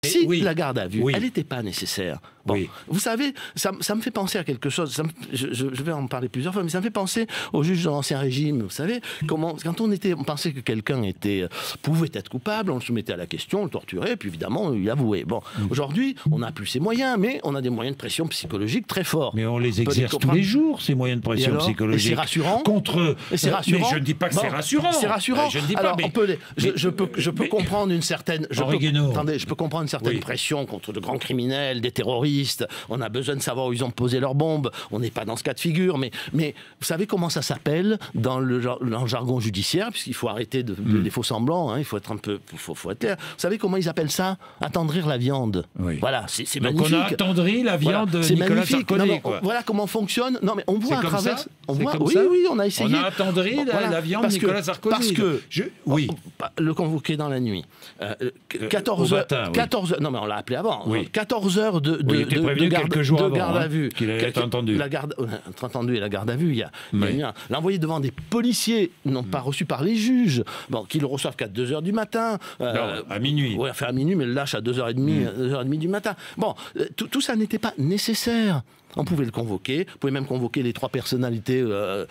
Si la garde à vue, elle n'était pas nécessaire. Bon, vous savez, ça me fait penser à quelque chose. Je vais en parler plusieurs fois, mais ça me fait penser aux juges de l'Ancien Régime. Vous savez, quand on pensait que quelqu'un pouvait être coupable, on le soumettait à la question, on le torturait, puis évidemment, il avouait. Bon, aujourd'hui, on n'a plus ces moyens, mais on a des moyens de pression psychologique très forts. Mais on les exerce tous les jours, ces moyens de pression psychologique. Et c'est rassurant. C'est rassurant. Mais je ne dis pas que c'est rassurant. C'est rassurant. Je ne dis pas. Alors, je peux comprendre une certaine. Je peux comprendre une certaine pression contre de grands criminels, des terroristes. On a besoin de savoir où ils ont posé leurs bombes. On n'est pas dans ce cas de figure. Mais vous savez comment ça s'appelle dans le jargon judiciaire, puisqu'il faut arrêter les faux semblants. Hein, il faut être un peu, faut être clair. Vous savez comment ils appellent ça? Attendrir la viande. Voilà, c'est magnifique. Donc on a attendri la viande de Nicolas Sarkozy. Voilà comment fonctionne. Non, mais on voit à travers. Oui, on a essayé. On a attendri la viande de Nicolas Sarkozy. Parce que le convoqué dans la nuit. 14 heures. Non, mais on l'a appelé avant. 14 heures de garde à vue. Qu'il ait entendu. La garde à vue, l'envoyer devant des policiers, non pas reçus par les juges, qui le reçoivent qu'à 2h du matin. À minuit. Oui, enfin à minuit, mais le lâche à 2h30, 2h30 du matin. Bon, tout ça n'était pas nécessaire. On pouvait le convoquer, on pouvait même convoquer les trois personnalités, en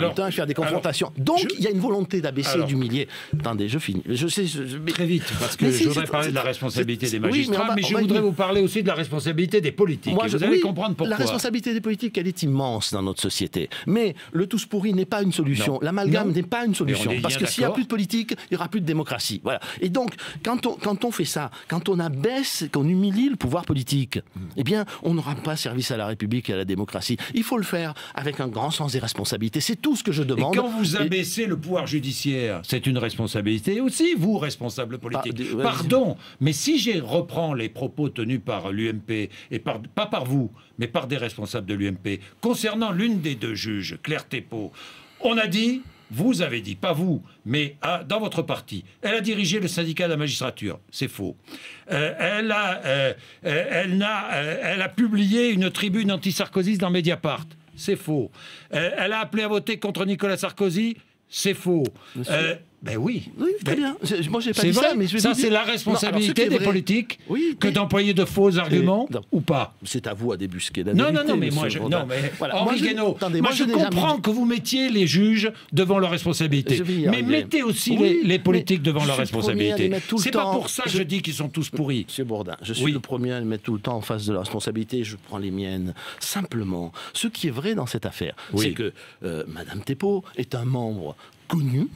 même temps et faire des confrontations. Donc, il y a une volonté d'abaisser et d'humilier. Attendez, je finis. Très vite, parce que je voudrais parler de la responsabilité des magistrats, mais je voudrais vous parler aussi de la responsabilité des politiques. Vous allez comprendre pourquoi. La responsabilité des politiques, elle est immense dans notre société. Mais le tous pourri n'est pas une solution. L'amalgame n'est pas une solution. Parce que s'il n'y a plus de politique, il n'y aura plus de démocratie. Voilà. Et donc, quand on fait ça, quand on abaisse, qu'on humilie le pouvoir politique, eh bien, on n'aura pas service à la République et à la démocratie. Il faut le faire avec un grand sens des responsabilités. C'est tout ce que je demande. Et quand vous abaissez le pouvoir judiciaire, c'est une responsabilité aussi, vous, responsable politique. Pardon, mais si je reprends les propos tenus par l'UMP, et pas par vous, mais par des responsables de l'UMP, concernant l'une des deux juges, Claire Thépaut, on a dit... Vous avez dit, pas vous, mais dans votre parti, elle a dirigé le syndicat de la magistrature. C'est faux. Elle a publié une tribune anti-sarkozyste dans Mediapart. C'est faux. Elle a appelé à voter contre Nicolas Sarkozy. C'est faux. Ben oui. Oui, très bien. Moi, j'ai pas dit vrai, ça, mais ça, c'est la responsabilité des politiques que d'employer de faux arguments ou pas. C'est à vous à débusquer la vérité. Non, mais moi, Henri Guénaud, moi, je comprends que vous mettiez les juges devant leurs responsabilités. Mais mettez aussi les politiques devant leurs responsabilités. C'est pas pour ça que je dis qu'ils sont tous pourris. Monsieur Bourdin, je suis le premier à les mettre tout le temps en face de leurs responsabilités. Je prends les miennes. Simplement, ce qui est vrai dans cette affaire, c'est que Madame Thépaut est un membre connu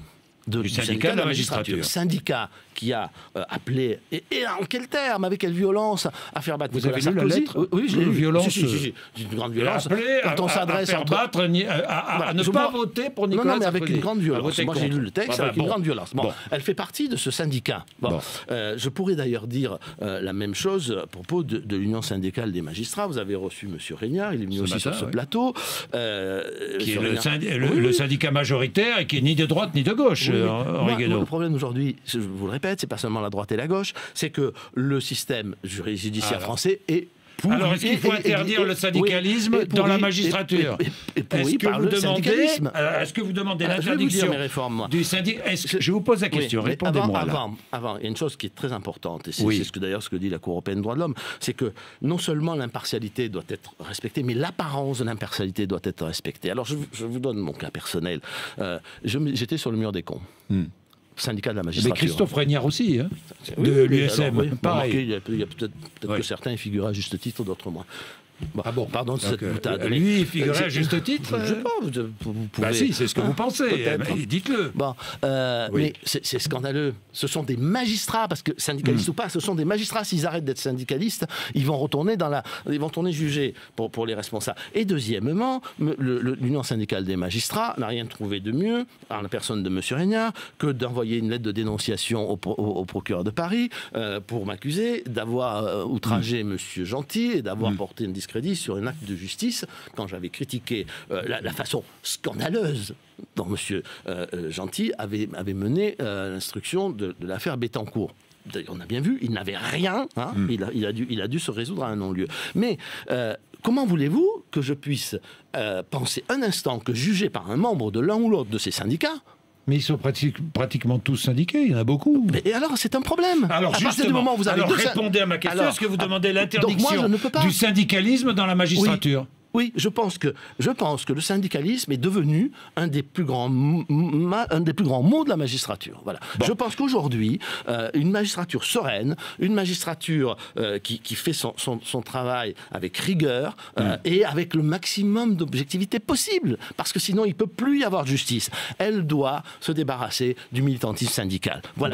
du syndicat de la magistrature. Syndicat qui a appelé, et en quel terme, avec quelle violence, à faire battre Nicolas Sarkozy. Vous avez lu la lettre? Oui, je l'ai lu. Violence. Une grande violence. Quand on s'adresse à faire battre, à ne pas voter pour Nicolas Sarkozy. Non, mais avec une grande violence. Moi, j'ai lu le texte avec une grande violence. Bon, elle fait partie de ce syndicat. Je pourrais d'ailleurs dire la même chose à propos de l'Union syndicale des magistrats. Vous avez reçu M. Régnard, il est venu aussi sur ce plateau. Qui est le syndicat majoritaire et qui est ni de droite ni de gauche. Le problème aujourd'hui, je vous le répète, c'est pas seulement la droite et la gauche, c'est que le système judiciaire français est pourri. Alors, est-ce qu'il faut interdire le syndicalisme dans la magistrature? Est-ce que vous demandez l'interdiction du syndicat? Je vous pose la question, répondez-moi là. Avant, il y a une chose qui est très importante, et c'est ce que dit la Cour européenne des droits de l'homme, c'est que non seulement l'impartialité doit être respectée, mais l'apparence de l'impartialité doit être respectée. Alors, je vous donne mon cas personnel. J'étais sur le mur des cons. Syndicat de la magistrature. Mais Christophe Régnard aussi, hein, de l'USM. Pareil. Il y a peut-être que certains y figurent à juste titre, d'autres moins. Pardon de cette boutade. Lui, il figurait à juste titre. Je ne sais pas. Vous pouvez... si, c'est ce que vous pensez. Dites-le. Mais c'est scandaleux. Ce sont des magistrats, parce que syndicalistes ou pas, ce sont des magistrats. S'ils arrêtent d'être syndicalistes, ils vont retourner juger pour les responsables. Et deuxièmement, l'Union syndicale des magistrats n'a rien trouvé de mieux, en la personne de M. Régnard, que d'envoyer une lettre de dénonciation au procureur de Paris pour m'accuser d'avoir outragé M. Gentil et d'avoir porté une discrédit sur un acte de justice quand j'avais critiqué la façon scandaleuse dont M. Gentil avait mené l'instruction de l'affaire Bettencourt. On a bien vu, il n'avait rien, il a dû se résoudre à un non-lieu. Mais comment voulez-vous que je puisse penser un instant que jugé par un membre de l'un ou l'autre de ces syndicats, Mais ils sont pratiquement tous syndiqués, il y en a beaucoup. Et alors, c'est un problème. Alors, justement, du moment où vous avez répondez à ma question. Est-ce que vous demandez l'interdiction du syndicalisme dans la magistrature ? Oui, je pense que le syndicalisme est devenu un des plus grands maux de la magistrature. Voilà. Bon. Je pense qu'aujourd'hui, une magistrature sereine, une magistrature qui fait son travail avec rigueur et avec le maximum d'objectivité possible, parce que sinon il ne peut plus y avoir de justice. Elle doit se débarrasser du militantisme syndical. Voilà.